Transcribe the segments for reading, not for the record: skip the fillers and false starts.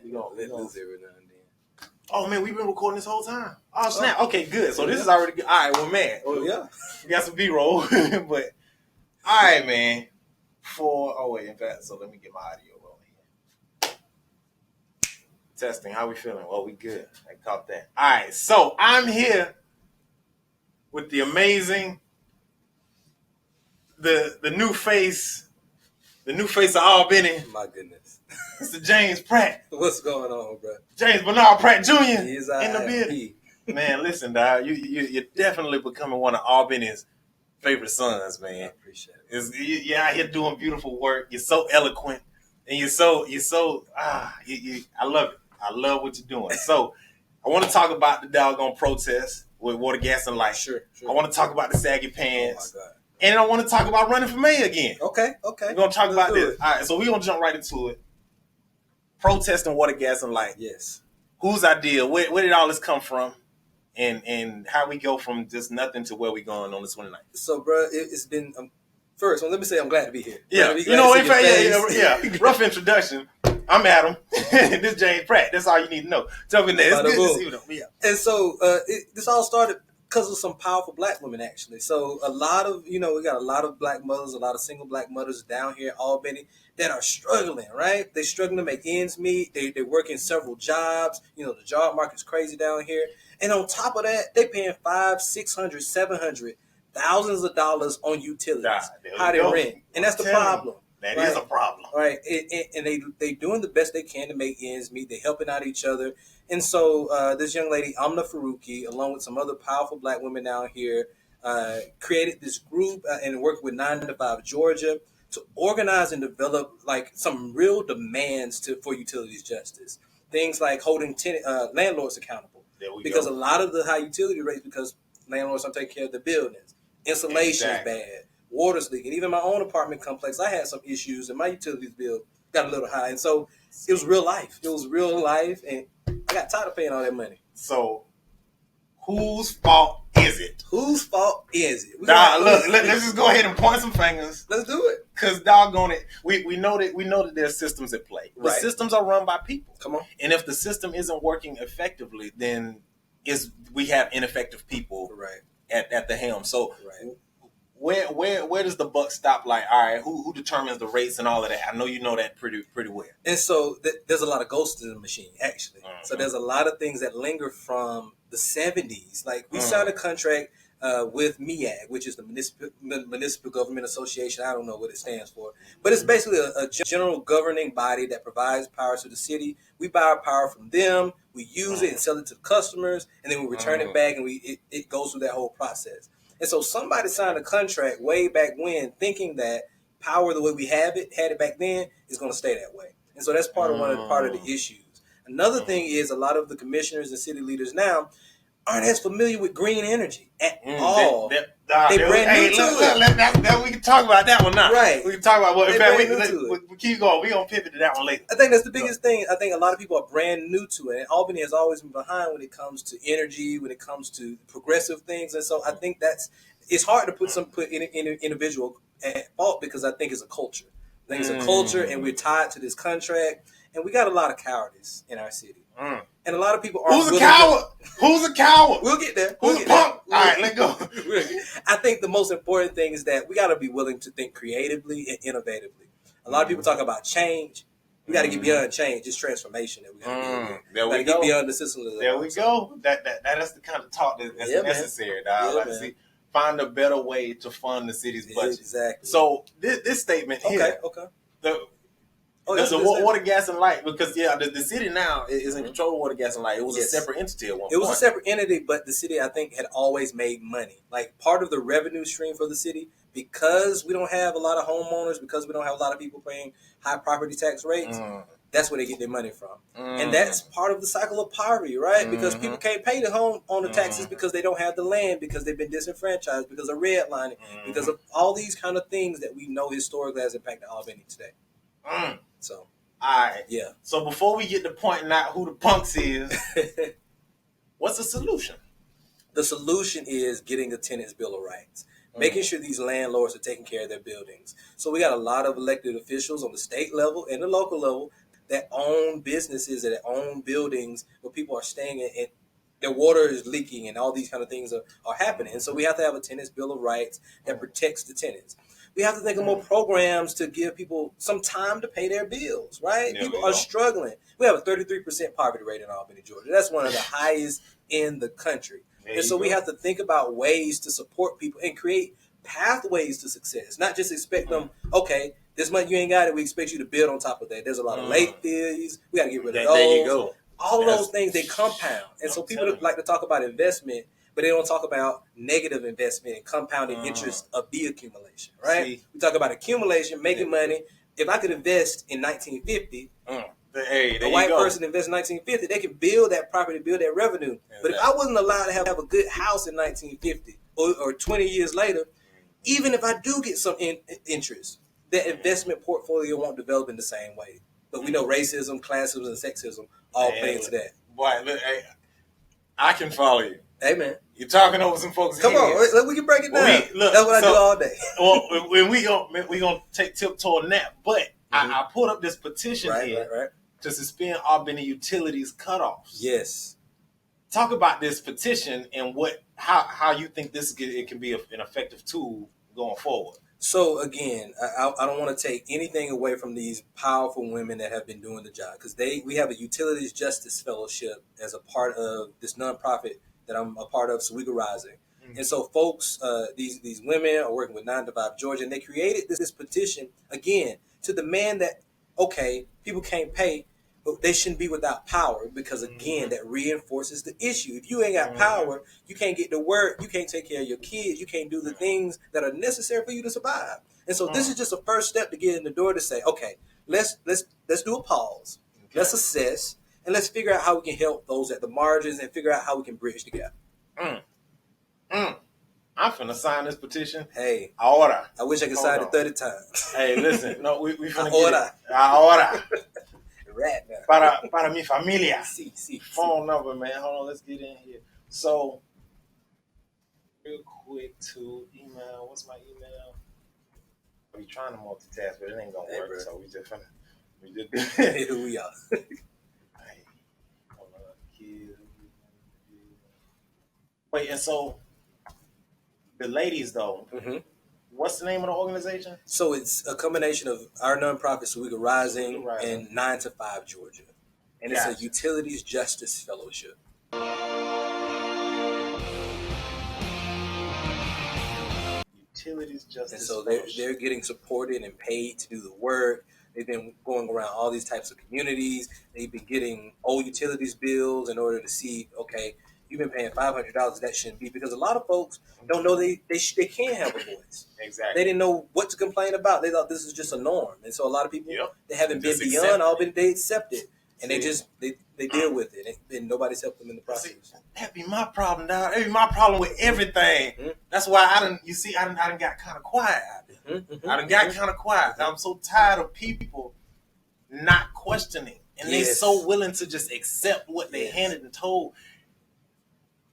We gonna lose every now and then. Oh man, we've been recording this whole time. Oh snap! Okay, good. So this is already good. All right, well man. Oh yeah, we got some B-roll, but all right, man. In fact, so let me get my audio rolling here. Testing. How we feeling? Well, we good. I caught that. All right, so I'm here with the amazing, the new face of Albany. My goodness. Mr. James Pratt. What's going on, bro? James Bernard Pratt Jr. He is in the building. Man, listen, dog. You're definitely becoming one of Albany's favorite sons, man. I appreciate it. You're out here doing beautiful work. You're so eloquent, and you're so. I love it. I love what you're doing. So, I want to talk about the doggone protest with Water, Gas, and Light. Sure. I want to talk about the saggy pants. Oh my God. And I want to talk about running for mayor again. Okay. We're gonna talk about this. All right, so we're gonna jump right into it. Protesting Water, Gas, and Light. Yes. Whose idea? Where did all this come from? And how we go from just nothing to where we going on the 29th. So, bro, it's been first. Well, let me say I'm glad to be here. Yeah, rough introduction. I'm Adam. This is James Pratt. That's all you need to know. Tell me that. It's good to see you though. Yeah. And so this all started because of some powerful black women, actually. So a lot of, we got a lot of black mothers, a lot of single black mothers down here in Albany that are struggling, right? They're struggling to make ends meet. They work in several jobs. The job market's crazy down here. And on top of that, they paying $500, $600, $700, thousands of dollars on utilities, how they rent. And that's the problem. That is a problem. Right. And they doing the best they can to make ends meet. They helping out each other. And so this young lady, Amna Faruqi, along with some other powerful black women down here, created this group and worked with 9 to 5 Georgia to organize and develop like some real demands for utilities justice. Things like holding landlords accountable. Because a lot of the high utility rates, because landlords don't take care of the buildings. Insulation is bad. Water's leaking. Even my own apartment complex, I had some issues and my utilities bill got a little high. And so it was real life. And I got tired of paying all that money. So whose fault is it? Let's just go ahead and point some fingers. Let's do it. Because doggone it, we know that there's systems at play. But systems are run by people. Come on. And if the system isn't working effectively, then we have ineffective people at the helm. So where does the buck stop? Like, all right, who determines the rates and all of that? I know you know that pretty well. And so there's a lot of ghosts in the machine, actually. Mm-hmm. So there's a lot of things that linger from the 70s. Like we signed a contract with MEAG, which is the Municipal Government Association. I don't know what it stands for, but it's basically a general governing body that provides power to the city. We buy our power from them, we use it and sell it to the customers, and then we return it back, and it goes through that whole process. And so somebody signed a contract way back when, thinking that power the way we had it back then, is going to stay that way. And so that's part of the issues. Another thing is a lot of the commissioners and city leaders now aren't as familiar with green energy at all. They brand new to it. We can talk about that one now. Right. We can talk about what. In fact, we keep going. We're going to pivot to that one later. I think that's the biggest thing. I think a lot of people are brand new to it. And Albany has always been behind when it comes to energy, when it comes to progressive things. And so I think it's hard to put any individual at fault, because I think it's a culture. I think it's a culture, and we're tied to this contract. And we got a lot of cowardice in our city. And a lot of people are. Who's a coward? Who's a coward? We'll get there. Who's a punk? All right, let's go. I think the most important thing is that we got to be willing to think creatively and innovatively. A lot of people talk about change. We got to get beyond change. It's transformation that we got to get beyond the system. There we go. That's the kind of talk that's necessary, dog. Find a better way to fund the city's budget. Exactly. So this statement here. Okay. Water, Gas, and Light, because the city now is in control of Water, Gas, and Light. It was a separate entity at one point. It was a separate entity, but the city, I think, had always made money. Like part of the revenue stream for the city, because we don't have a lot of homeowners, because we don't have a lot of people paying high property tax rates, that's where they get their money from. And that's part of the cycle of poverty, right? Because people can't pay the home on the taxes because they don't have the land, because they've been disenfranchised, because of redlining, because of all these kind of things that we know historically has impacted Albany today. So, all right. Yeah. So before we get to pointing out who the punks is, what's the solution? The solution is getting a tenant's bill of rights, making sure these landlords are taking care of their buildings. So we got a lot of elected officials on the state level and the local level that own businesses and that own buildings where people are staying in, and their water is leaking and all these kind of things are happening. And so we have to have a tenants bill of rights that protects the tenants. We have to think of more programs to give people some time to pay their bills, right? People are struggling. We have a 33% poverty rate in Albany, Georgia. That's one of the highest in the country. And so we have to think about ways to support people and create pathways to success, not just expect them, okay, this month you ain't got it, we expect you to build on top of that. There's a lot of late fees. We got to get rid of those. There you go. All those things, they compound. And so people like to talk about investment, but they don't talk about negative investment and compounding interest of the accumulation, right? See, we talk about accumulation, making money. If I could invest in 1950, a white person invest in 1950, they can build that property, build that revenue. Exactly. But if I wasn't allowed to have a good house in 1950 or 20 years later, even if I do get some interest, that investment portfolio won't develop in the same way. But we know racism, classism, and sexism all play into that. Boy, look, hey, I can follow you. Hey, man. You're talking over some folks' Come heads. on, we can break it down. That's what I do all day. Well, we gonna take tiptoe on that. But I pulled up this petition here to suspend Albany utilities cutoffs. Yes. Talk about this petition and how you think it can be an effective tool going forward. So again, I don't want to take anything away from these powerful women that have been doing the job, because we have a Utilities Justice Fellowship as a part of this nonprofit that I'm a part of, Sewega Rising. And so folks, these women are working with 9 to 5 Georgia, and they created this petition, again, to demand that, okay, people can't pay, but they shouldn't be without power, because, again, that reinforces the issue. If you ain't got power, you can't get to work, you can't take care of your kids, you can't do the things that are necessary for you to survive. And so this is just a first step to get in the door to say, okay, let's do a pause, let's assess, and let's figure out how we can help those at the margins and figure out how we can bridge the gap. I'm finna sign this petition. Hey, ahora. I wish I could sign it 30 times. Hey, listen, no, we finna ahora. Get it. Ahora. Right now. Para mi familia. Sí. Phone number, man. Hold on, let's get in here. So, real quick to email. What's my email? We trying to multitask, but it ain't gonna work. Bro. So we just here we are. Wait, and so the ladies though. What's the name of the organization? So it's a combination of our nonprofit, Sewega Rising, and 9 to 5 Georgia. And it's a Utilities Justice Fellowship. Utilities Justice And so Fellowship. they're getting supported and paid to do the work. They've been going around all these types of communities. They've been getting old utilities bills in order to see, okay, you've been paying $500, that shouldn't be, because a lot of folks don't know they can have a voice. Exactly. They didn't know what to complain about. They thought this is just a norm. And so a lot of people, they haven't been Just beyond Albany, they accept it. And they deal with it. And nobody's helped them in the process. That'd be my problem, dog. That'd be my problem with everything. That's why I done got kind of quiet. I done got kind of quiet. I'm so tired of people not questioning. And they're so willing to just accept what they handed and told.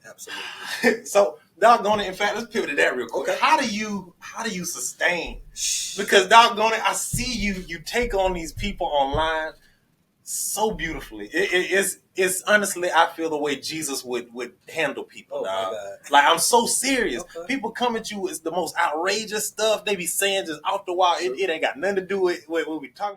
Absolutely. So, doggone it. In fact, let's pivot to that real quick. Okay. How do you sustain? Because doggone it, I see you take on these people online so beautifully. It's honestly, I feel the way Jesus would handle people. Like, I'm so serious. Okay. People come at you with the most outrageous stuff they be saying just off the wall. It ain't got nothing to do with what we talking.